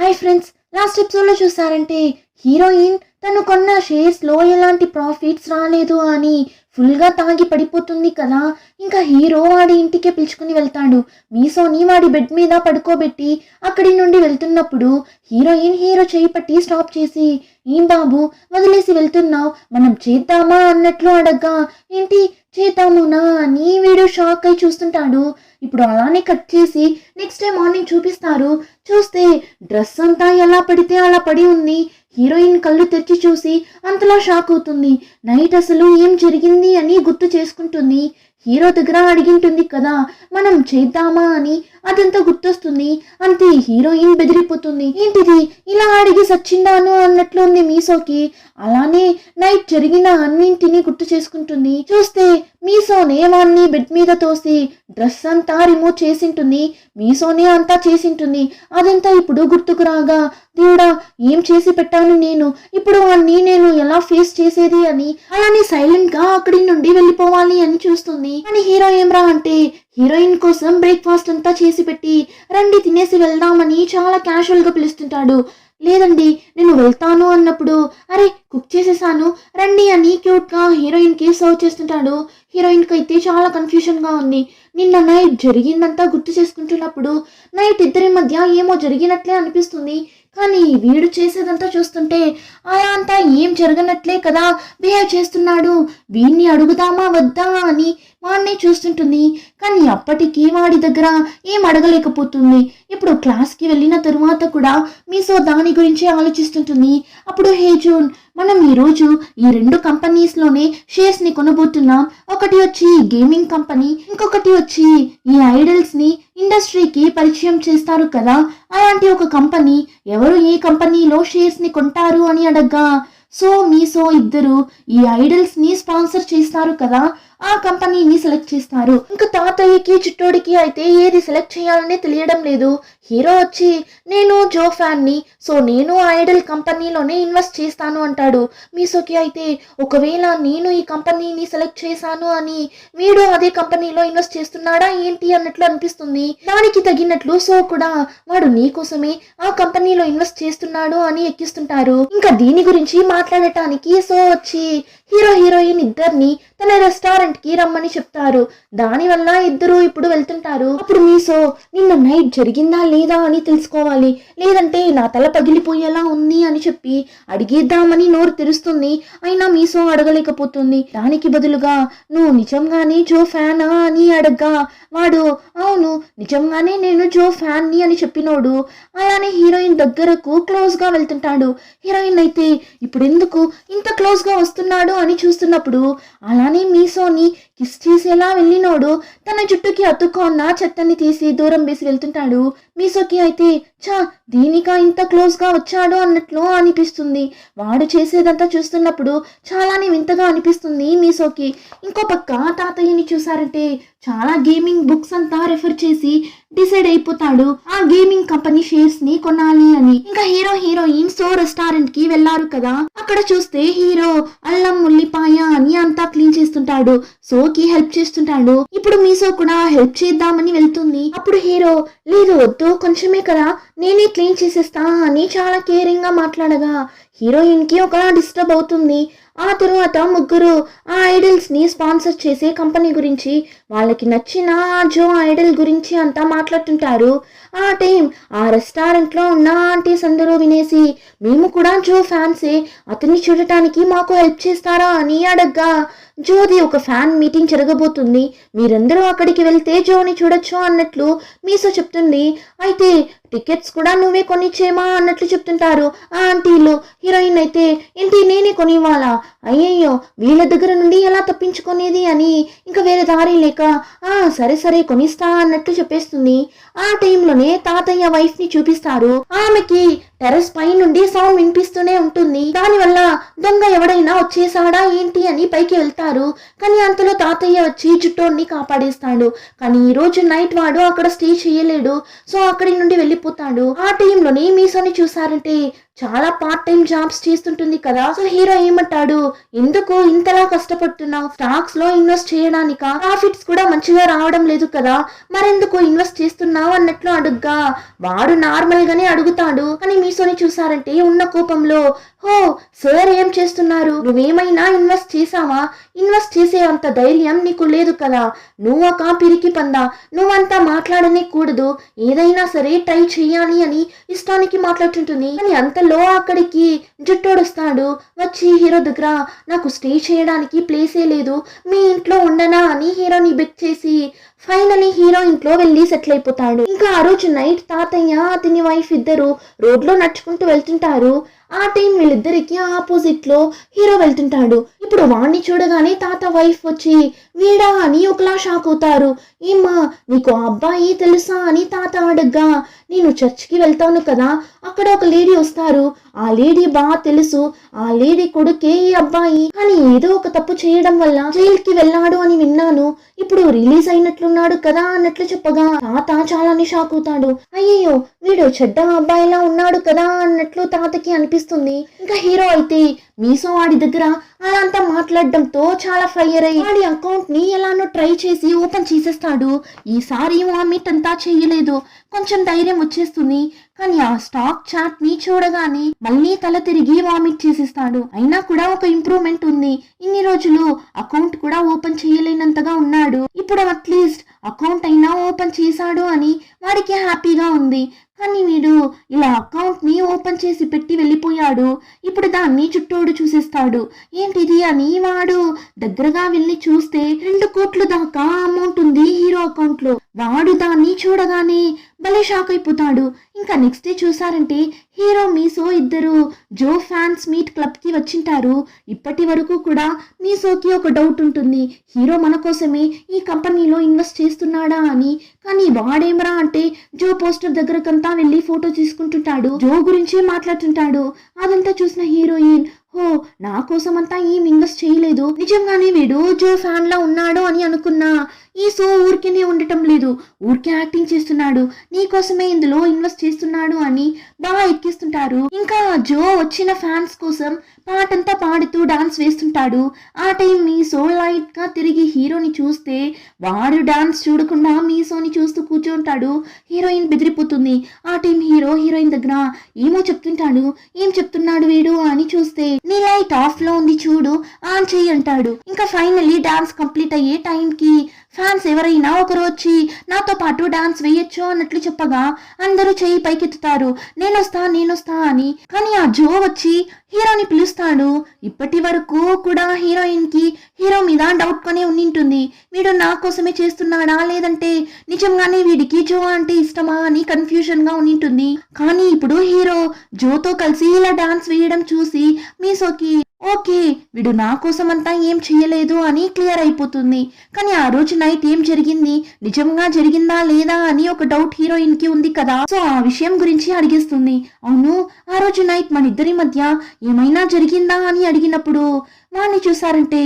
Hi friends, last ఎపిసోడ్లో చూసారంటే heroine తను కొన్న షేర్స్లో ఎలాంటి ప్రాఫిట్స్ రాలేదు అని ఫుల్గా తాగి పడిపోతుంది కదా. ఇంకా హీరో వాడి ఇంటికే పిలుచుకుని వెళ్తాడు. మీసోని వాడి బెడ్ మీద పడుకోబెట్టి అక్కడి నుండి వెళ్తున్నప్పుడు హీరోయిన్ హీరో చేయి పట్టి స్టాప్ చేసి, ఏం బాబు వదిలేసి వెళ్తున్నావు, మనం చేద్దామా అన్నట్లు అడగ్గా, ఏంటి చేద్దామునా అని వీడు షాక్ అయి చూస్తుంటాడు. ఇప్పుడు అలానే కట్ చేసి నెక్స్ట్ డే మార్నింగ్ చూపిస్తారు. చూస్తే డ్రెస్ అంతా ఎలా పడితే అలా పడి ఉంది. హీరోయిన్ కళ్ళు తెరిచి చూసి అంతలా షాక్ అవుతుంది. నైట్ అసలు ఏం జరిగింది అని గుర్తు చేసుకుంటుంది. హీరో దగ్గర అడిగింటుంది కదా మనం చేద్దామా అని, అదంతా గుర్తొస్తుంది. అంతే హీరోయిన్ బెదిరిపోతుంది. ఏంటిది ఇలా అడిగి సచ్చిందాను అన్నట్లు ఉంది మీసోకి. అలానే నైట్ జరిగిన అన్నింటినీ గుర్తు చేసుకుంటుంది. చూస్తే మీసోనే వాణ్ణి బెడ్ మీద తోసి డ్రెస్ అంతా రిమూవ్ చేసింటుంది. మీసోనే అంతా చేసింటుంది. అదంతా ఇప్పుడు గుర్తుకు రాగా, దేవుడా ఏం చేసి పెట్టాను నేను, ఇప్పుడు వాణ్ణి నేను ఎలా ఫేస్ చేసేది అని అలానే సైలెంట్ గా అక్కడి నుండి వెళ్ళిపోవాలి అని చూస్తుంది. కానీ హీరో ఏమ్రా అంటే హీరోయిన్ కోసం బ్రేక్ఫాస్ట్ అంతా చేసి పెట్టి రండి తినేసి వెళ్దామని చాలా క్యాజువల్ గా పిలుస్తుంటాడు. లేదండి నేను వెళ్తాను అన్నప్పుడు, అరే కుక్ చేసేసాను రండి అని క్యూట్ గా హీరోయిన్ కి సర్వ్ చేస్తుంటాడు. హీరోయిన్ కి అయితే చాలా కన్ఫ్యూజన్ గా ఉంది. నిన్న నైట్ జరిగిందంతా గుర్తు చేసుకుంటున్నప్పుడు నైట్ ఇద్దరి మధ్య ఏమో జరిగినట్లే అనిపిస్తుంది. కానీ వీడు చేసేదంతా చూస్తుంటే అలా అంతా ఏం జరగనట్లే కదా బిహేవ్ చేస్తున్నాడు. వీడిని అడుగుదామా వద్దా అని వాడిని చూస్తుంటుంది. కానీ అప్పటికీ వాడి దగ్గర ఏం అడగలేకపోతుంది. ఇప్పుడు క్లాస్కి వెళ్ళిన తరువాత కూడా మీసో దాని గురించి ఆలోచిస్తుంటుంది. అప్పుడు హే జూన్, మనం ఈరోజు ఈ 2 కంపెనీస్లోనే షేర్స్ని కొనబోతున్నాం. ఒకటి వచ్చి గేమింగ్ కంపెనీ, ఇంకొకటి వచ్చి ఈ ఐడల్స్ని ఇండస్ట్రీకి పరిచయం చేస్తారు కదా, అలాంటి ఒక కంపెనీ. ఎవరు ఏ కంపెనీలో షేర్స్ని కొంటారు అని అడగ్గా, సో మీసో ఇద్దరు ఈ ఐడల్స్ ని స్పాన్సర్ చేస్తారు కదా, ఆ కంపెనీని సెలెక్ట్ చేస్తారు. ఇంకా తాతయ్యకి చిట్టోడికి అయితే ఏది సెలెక్ట్ చేయాలనే తెలియడం లేదు. హీరో వచ్చి నేను జో ఫ్యాన్ ని, సో నేను ఐడల్ కంపెనీలోనే ఇన్వెస్ట్ చేస్తాను అంటాడు. మీసోకి అయితే ఒకవేళ నేను ఈ కంపెనీని సెలెక్ట్ చేశాను అని వీడు అదే కంపెనీలో ఇన్వెస్ట్ చేస్తున్నాడా ఏంటి అన్నట్లు అనిపిస్తుంది. దానికి తగినట్లు సో కూడా వాడు నీ కోసమే ఆ కంపెనీలో ఇన్వెస్ట్ చేస్తున్నాడు అని ఎక్కిస్తుంటారు. ఇంకా దీని గురించి మాట్లాడటానికి సో వచ్చి హీరో హీరోయిన్ ఇద్దరిని తన రెస్టారెంట్ కి రమ్మని చెప్తారు. దానివల్ల ఇద్దరు ఇప్పుడు వెళ్తుంటారు. అప్పుడు మీసో నిన్న నైట్ జరిగిందా లేదా అని తెలుసుకోవాలి, లేదంటే నా తల పగిలిపోయేలా ఉంది అని చెప్పి అడిగేద్దామని నోరు తెరుస్తుంది. అయినా మీసో అడగలేకపోతుంది. దానికి బదులుగా నువ్వు నిజంగానే జో ఫ్యానా అని అడగ్గా వాడు అవును నిజంగానే నేను జో ఫ్యాన్ ని అని చెప్పినోడు అలానే హీరోయిన్ దగ్గరకు క్లోజ్ గా వెళ్తుంటాడు. హీరోయిన్ అయితే ఇప్పుడు ఎందుకు ఇంత క్లోజ్ గా వస్తున్నాడు అని చూస్తున్నప్పుడు అలానే మీసోని కిస్ చేసేలా వెళ్ళినోడు తన జుట్టుకి అతుక్కున్న చెత్తని తీసి దూరం వేసి వెళ్తుంటాడు. మీసోకి అయితే చా దీనికా ఇంత క్లోజ్ గా వచ్చాడు అన్నట్లు అనిపిస్తుంది. వాడు చేసేదంతా చూస్తున్నప్పుడు చాలానే వింతగా అనిపిస్తుంది మీసోకి. ఇంకో పక్క తాతయ్యని చూసారంటే చాలా గేమింగ్ బుక్స్ అంతా రెఫర్ చేసి డిసైడ్ అయిపోతాడు ఆ గేమింగ్ కంపెనీ షేర్స్ ని కొనాలి అని. ఇంకా హీరో హీరోయిన్ సో రెస్టారెంట్ కి వెళ్లారు కదా, అక్కడ చూస్తే హీరో అల్లం ఉల్లిపాయ అని అంతా క్లీన్ చేస్తుంటాడు. సోకి హెల్ప్ చేస్తుంటాడు. ఇప్పుడు మీసో కూడా హెల్ప్ చేద్దామని వెళ్తుంది. అప్పుడు హీరో లేదు వద్దు కొంచెమే కదా నేనే క్లీన్ చేసేస్తా అని చాలా కేరింగ్ గా మాట్లాడగా హీరోయిన్ కి ఒకలా డిస్టర్బ్ అవుతుంది. ఆ తరువాత ముగ్గురు ఆ ఐడల్స్ ని స్పాన్సర్ చేసే కంపెనీ గురించి వాళ్ళకి నచ్చిన జో ఐడల్ గురించి అంతా మాట్లాడుతుంటారు. ఆ టైం ఆ రెస్టారెంట్ లో ఉన్న ఆంటీస్ అందరూ వినేసి మేము కూడా జో ఫ్యాన్సే, అతన్ని చూడటానికి మాకు హెల్ప్ చేస్తారా అని అడగ్గా జోది ఒక ఫ్యాన్ మీటింగ్ జరగబోతుంది, మీరందరూ అక్కడికి వెళ్తే జోని చూడొచ్చు అన్నట్లు మీసో చెప్తుంది. అయితే టికెట్స్ కూడా నువ్వే కొనిచ్చేమా అన్నట్లు చెప్తుంటారు ఆ ఆంటీలు. హీరోయిన్ అయితే ఏంటి నేనే కొనివ్వాలా, అయ్యయ్యో వీళ్ళ దగ్గర నుండి ఎలా తప్పించుకునేది అని ఇంకా వేరే దారి లేక సరే సరే కొనిస్తా అన్నట్లు చెప్పేస్తుంది. ఆ టైంలోనే తాతయ్య వైఫ్ ని చూపిస్తారు. ఆమెకి టెర్రస్ పై నుండి సౌండ్ వినిపిస్తూనే ఉంటుంది. దానివల్ల దొంగ ఎవడైనా వచ్చేసాడా ఏంటి అని పైకి వెళ్తారు. కానీ అంతలో తాతయ్య వచ్చి చుట్టోని కాపాడేస్తాడు. కానీ ఈ రోజు నైట్ వాడు అక్కడ స్టే చేయలేడు, సో అక్కడి నుండి వెళ్ళిపోతాడు. ఆ టైంలోనే మీసోని చూసారంటే చాలా పార్ట్ టైం జాబ్స్ చేస్తుంటుంది కదా. సో హీరో ఏమంటాడు, ఎందుకు ఇంతలా కష్టపడుతున్నావు, స్టాక్స్ లో ఇన్వెస్ట్ చేయడానికా, ప్రాఫిట్స్ కూడా మంచిగా రావడం లేదు కదా, మరెందుకు ఇన్వెస్ట్ చేస్తున్నావు అన్నట్లు అడుగ్గా వాడు నార్మల్ గానే అడుగుతాడు. కానీ మీసోని చూసారంటే ఉన్న కోపంలో, హో సార్ ఏం చేస్తున్నారు, నువ్వేమైనా ఇన్వెస్ట్ చేసావా, ఇన్వెస్ట్ చేసే అంత ధైర్యం నీకు లేదు కదా, నువ్వు ఒక పిరికి పందా, నువ్వంతా మాట్లాడనే కూడదు, ఏదైనా సరే ట్రై చెయ్యాలి అని ఇష్టానికి మాట్లాడుతుంటుంది. కానీ అంతలో అక్కడికి జుట్టోడొస్తాడు. వచ్చి హీరో దగ్గర, నాకు స్టే చేయడానికి ప్లేసే లేదు, మీ ఇంట్లో ఉండనా అని హీరోని బెక్ చేసి ఫైనలీ హీరో ఇంట్లో వెళ్ళి సెటిల్ అయిపోతాడు. ఇంకా ఆ రోజు నైట్ తాతయ్య అతని వైఫ్ ఇద్దరు రోడ్లో నడుచుకుంటూ వెళ్తుంటారు. ఆ టైం వీళ్ళిద్దరికి ఆపోజిట్ లో హీరో వెళ్తుంటాడు. ఇప్పుడు వాణ్ణి చూడగానే తాత వైఫ్ వచ్చి వీడా అని ఒకలా షాక్ అవుతారు. ఏమ్మా నీకు అబ్బాయి తెలుసా అని తాత అడగ్గా, నేను చర్చికి వెళ్తాను కదా, అక్కడ ఒక లేడీ వస్తారు, ఆ లేడీ బాగా తెలుసు, ఆ లేడీ కొడుకే ఈ అబ్బాయి, కానీ ఏదో ఒక తప్పు చేయడం వల్ల జైలుకి వెళ్ళాడు అని విన్నాను, ఇప్పుడు రిలీజ్ అయినట్లున్నాడు కదా అన్నట్లు చెప్పగా తాత చాలానే షాక్ అవుతాడు. అయ్యయ్యో వీడు చెడ్డ అబ్బాయిలా ఉన్నాడు కదా అన్నట్లు తాతకి అనిపిస్తుంది. ఇంకా హీరో అయితే మీసో వాడి దగ్గర అలా అంతా మాట్లాడడంతో చాలా ఫైర్ అయ్యి వాడి అకౌంట్ ని ఎలానో ట్రై చేసి ఓపెన్ చేసేస్తాడు. ఈసారి వామిట్ అంతా చేయలేదు, కొంచెం ధైర్యం వచ్చేస్తుంది. కానీ ఆ స్టాక్ చాట్ ని చూడగానే మళ్ళీ తల తిరిగి వామిట్ చేసేస్తాడు. అయినా కూడా ఒక ఇంప్రూవ్మెంట్ ఉంది, ఇన్ని రోజులు అకౌంట్ కూడా ఓపెన్ చేయలేనంతగా ఉన్నాడు, ఇప్పుడు అట్లీస్ట్ అకౌంట్ అయినా ఓపెన్ చేశాడు అని వాడికి హ్యాపీగా ఉంది. కానీ వీడు ఇలా అకౌంట్ ని ఓపెన్ చేసి పెట్టి వెళ్ళిపోయాడు, ఇప్పుడు దాన్ని చుట్టోడు చూసేస్తాడు. ఏంటిది అని వాడు దగ్గరగా వెళ్ళి చూస్తే 2 కోట్ల దాకా అమౌంట్ ఉంది హీరో అకౌంట్ లో. వాడు దాన్ని చూడగానే భలే షాక్ అయిపోతాడు. ఇంకా నెక్స్ట్ డే చూసారంటే హీరో మీసో ఇద్దరు జో ఫ్యాన్స్ మీట్ క్లబ్ కి వచ్చింటారు. ఇప్పటి వరకు కూడా మీసోకి ఒక డౌట్ ఉంటుంది, హీరో మన కోసమే ఈ కంపెనీలో ఇన్వెస్ట్ చేస్తున్నాడా అని. కానీ వాడేమరా అంటే జో పోస్టర్ దగ్గరకంతా వెళ్ళి ఫోటో తీసుకుంటుంటాడు, జో గురించి మాట్లాడుతుంటాడు. అదంతా చూసిన హీరోయిన్, ఓ నా కోసం అంతా ఏం ఇన్వెస్ట్ చేయలేదు, నిజంగానే వీడు జో ఫ్యాన్ లా ఉన్నాడు అని అనుకున్నా. ఈ సో ఊరికేనే ఉండటం లేదు, ఊరికే యాక్టింగ్ చేస్తున్నాడు, నీ కోసమే ఇందులో ఇన్వెస్ట్ చేస్తున్నాడు అని బాగా ఎక్కిస్తుంటారు. ఇంకా జో వచ్చిన ఫ్యాన్స్ కోసం పాటంతా పాడుతూ డాన్స్ వేస్తుంటాడు. ఆ టైం మీసో లైట్ గా తిరిగి హీరోని చూస్తే వాడు డాన్స్ చూడకుండా మీసోని చూస్తూ కూర్చుంటాడు. హీరోయిన్ బెదిరిపోతుంది. ఆ టైం హీరో హీరోయిన్ దగ్గర ఏమో చెప్తుంటాడు, ఏం చెప్తున్నాడు వీడు అని చూస్తే నీ లైట్ ఆఫ్ లో ఉంది చూడు, ఆన్ చెయ్యి అంటాడు. ఇంకా ఫైనల్లీ డాన్స్ కంప్లీట్ అయ్యే టైంకి ఫ్యాన్స్ ఎవరైనా ఒకరు వచ్చి నాతో పాటు డాన్స్ వేయొచ్చు అన్నట్లు చెప్పగా అందరూ చెయ్యి పైకెత్తుతారు, నేనొస్తా అని. కానీ ఆ జో వచ్చి హీరోని పిలుస్తాడు. ఇప్పటి వరకు కూడా హీరోయిన్ కి హీరో మీద డౌట్ కొనే ఉండింటుంది, వీడు నా కోసమే చేస్తున్నాడా లేదంటే నిజంగానే వీడికి జో అంటే ఇష్టమా అని కన్ఫ్యూజన్ గా ఉండింటుంది. కానీ ఇప్పుడు హీరో జోతో కలిసి ఇలా డాన్స్ వేయడం చూసి మీసోకి ఓకే వీడు నా కోసం అంతా ఏం చెయ్యలేదు అని క్లియర్ అయిపోతుంది. కానీ ఆ రోజు నైట్ ఏం జరిగింది, నిజంగా జరిగిందా లేదా అని ఒక డౌట్ హీరోయిన్ కి ఉంది కదా. సో ఆ విషయం గురించి అడిగేస్తుంది. అవును ఆ రోజు నైట్ మన ఇద్దరి మధ్య ఏమైనా జరిగిందా అని అడిగినప్పుడు వాణ్ణి చూసారంటే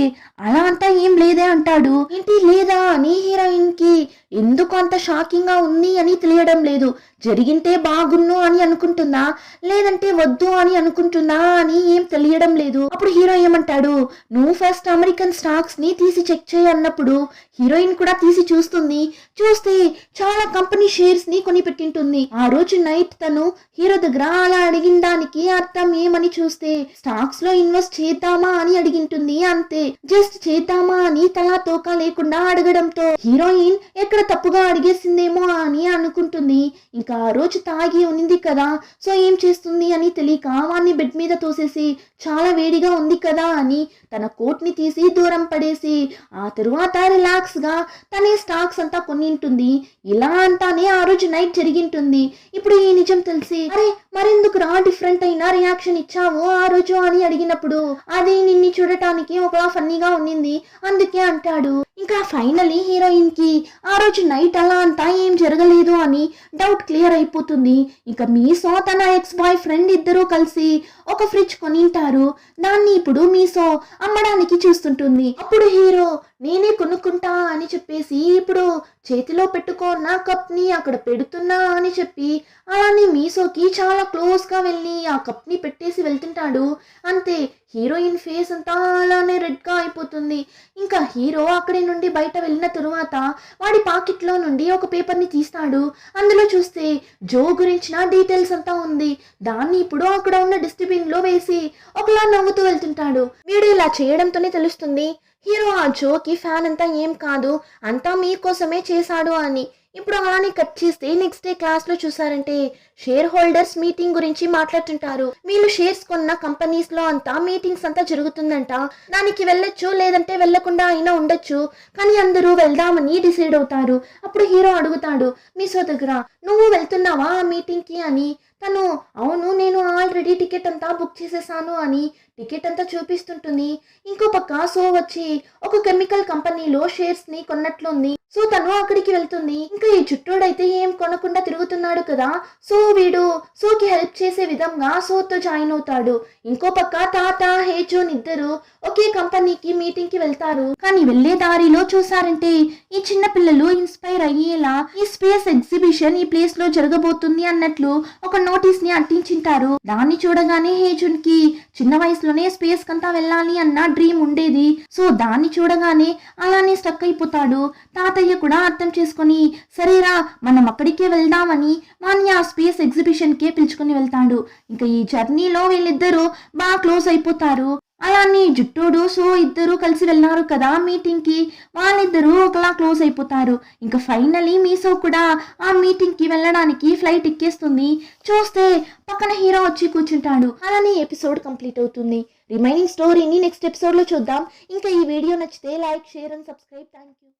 అలా అంతా ఏం లేదే అంటాడు. ఏంటి లేదా అని హీరోయిన్ కి ఎందుకు అంత షాకింగ్ గా ఉంది అని తెలియడం లేదు. జరిగింటే బాగున్ను అని అనుకుంటుందా లేదంటే వద్దు అని అనుకుంటుందా అని ఏం తెలియడం లేదు. అప్పుడు హీరో ఏమంటాడు, నువ్వు ఫస్ట్ అమెరికన్ స్టాక్స్ ని తీసి చెక్ చేయి అన్నప్పుడు హీరోయిన్ కూడా తీసి చూస్తుంది. చూస్తే చాలా కంపెనీ షేర్స్ ని కొని పెట్టింటుంది. ఆ రోజు నైట్ తను హీరో దగ్గర అలా అడిగిన దానికి అర్థం ఏమని చూస్తే స్టాక్స్ లో ఇన్వెస్ట్ చేద్దామా అని అడిగింటుంది, అంతే. జస్ట్ చేద్దామా అని తలా తోక లేకుండా అడగడంతో హీరోయిన్ ఎక్కడ తప్పుగా అడిగేసిందేమో అని అనుకుంటుంది. ఇంకా ఆ రోజు తాగి ఉంది కదా, సో ఏం చేస్తుంది అని తెలియక వాణ్ణి బెడ్ మీద తోసేసి చాలా వేడిగా ఉంది కదా అని తన కోట్ ని తీసి దూరం పడేసి ఆ తరువాత రిలాక్స్ గా తనే స్టాక్స్ అంతా కొనింటుంది. ఇలా అంతానే ఆ రోజు నైట్ జరిగింటుంది. ఇప్పుడు ఈ నిజం తెలిసి అరే మరెందుకు రా డిఫరెంట్ అయినా రియాక్షన్ ఇచ్చావు ఆ రోజు అని అడిగినప్పుడు అది నిన్ను చూడటానికి ఒక ఫన్నీగా ఉండింది అందుకే అంటాడు. ఇంకా ఫైనలీ హీరోయిన్ కి ఆ రోజు నైట్ అలా అంతా ఏం జరగలేదు అని డౌట్ క్లియర్ అయిపోతుంది. ఇంకా మీసో తన ఎక్స్ బాయ్ ఫ్రెండ్ ఇద్దరూ కలిసి ఒక ఫ్రిడ్జ్ కొనింటారు. దాన్ని ఇప్పుడు మీసో అమ్మడానికి చూస్తుంటుంది. అప్పుడు హీరో నేనే కొనుక్కుంటా అని చెప్పేసి ఇప్పుడు చేతిలో పెట్టుకున్న కప్ని అక్కడ పెడుతున్నా అని చెప్పి అలానే మీసోకి చాలా క్లోజ్గా వెళ్ళి ఆ కప్ని పెట్టేసి వెళ్తుంటాడు. అంతే హీరోయిన్ ఫేస్ అంతా అలానే రెడ్గా అయిపోతుంది. ఇంకా హీరో అక్కడి నుండి బయట వెళ్ళిన తరువాత వాడి పాకెట్లో నుండి ఒక పేపర్ని తీస్తాడు. అందులో చూస్తే జో గురించిన డీటెయిల్స్ అంతా ఉంది. దాన్ని ఇప్పుడు అక్కడ ఉన్న డస్ట్బిన్లో వేసి ఒకలా నవ్వుతూ వెళ్తుంటాడు. వీడు ఇలా చేయడంతోనే తెలుస్తుంది హీరో ఆ జోకి ఫ్యాన్ అంతా ఏం కాదు, అంతా మీకోసమే చేశాడు అని. ఇప్పుడు అలానే కట్ చేస్తే నెక్స్ట్ డే క్లాస్లో చూసారంటే షేర్ హోల్డర్స్ మీటింగ్ గురించి మాట్లాడుతుంటారు. వీళ్ళు షేర్స్ కొన్న కంపెనీస్లో అంతా మీటింగ్స్ అంతా జరుగుతుందంట. దానికి వెళ్ళొచ్చు లేదంటే వెళ్ళకుండా అయినా ఉండొచ్చు, కానీ అందరూ వెళ్దామని డిసైడ్ అవుతారు. అప్పుడు హీరో అడుగుతాడు మీసో దగ్గర, నువ్వు వెళ్తున్నావా ఆ మీటింగ్కి అని. తను అవును నేను ఆల్రెడీ టికెట్ అంతా బుక్ చేసేసాను అని టికెట్ అంతా చూపిస్తుంటుంది. ఇంకో పక్క సో వచ్చి ఒక కెమికల్ కంపెనీలో షేర్స్ ని కొన్నట్లుంది. సో తను అక్కడికి వెళ్తుంది. ఇంకా ఈ చుట్టూడైతే ఏం కొనకుండా తిరుగుతున్నాడు కదా, సో వీడు సోకి హెల్ప్ చేసే విధంగా సోతో జాయిన్ అవుతాడు. ఇంకో పక్క తాత హేజోన్ ఇద్దరు ఒకే కంపెనీకి మీటింగ్ కి వెళ్తారు. కానీ వెళ్లే దారిలో చూసారంటే ఈ చిన్న పిల్లలు ఇన్స్పైర్ అయ్యేలా ఈ స్పేస్ ఎగ్జిబిషన్ ఈ ప్లేస్ లో జరగబోతుంది అన్నట్లు ఒక నోటీస్ ని అంటించింటారు. దాన్ని చూడగానే హేజోన్ కి చిన్న వయసులోనే స్పేస్ కంతా వెళ్ళాలి అన్న డ్రీమ్ ఉండేది. సో దాన్ని చూడగానే అలానే స్టక్ అయిపోతాడు. తాతయ్య కూడా అర్థం చేసుకొని సరేరా మనం అక్కడికే వెళ్దామని వాణ్ణి ఆ స్పేస్ ఎగ్జిబిషన్ కే పిలుచుకొని వెళ్తాడు. ఇంకా ఈ జర్నీలో వీళ్ళిద్దరూ బాగా క్లోజ్ అయిపోతారు. అలానే జుట్టోడు సో ఇద్దరు కలిసి వెళ్ళారు కదా మీటింగ్ కి, వాళ్ళిద్దరూ ఒకలా క్లోజ్ అయిపోతారు. ఇంకా ఫైనలీ మీసో కూడా ఆ మీటింగ్ కి వెళ్ళడానికి ఫ్లైట్ ఎక్కేస్తుంది. చూస్తే పక్కన హీరో వచ్చి కూర్చుంటాడు. అలానే ఎపిసోడ్ కంప్లీట్ అవుతుంది. రిమైనింగ్ స్టోరీని నెక్స్ట్ ఎపిసోడ్ లో చూద్దాం. ఇంకా ఈ వీడియో నచ్చితే like, share and subscribe. Thank you.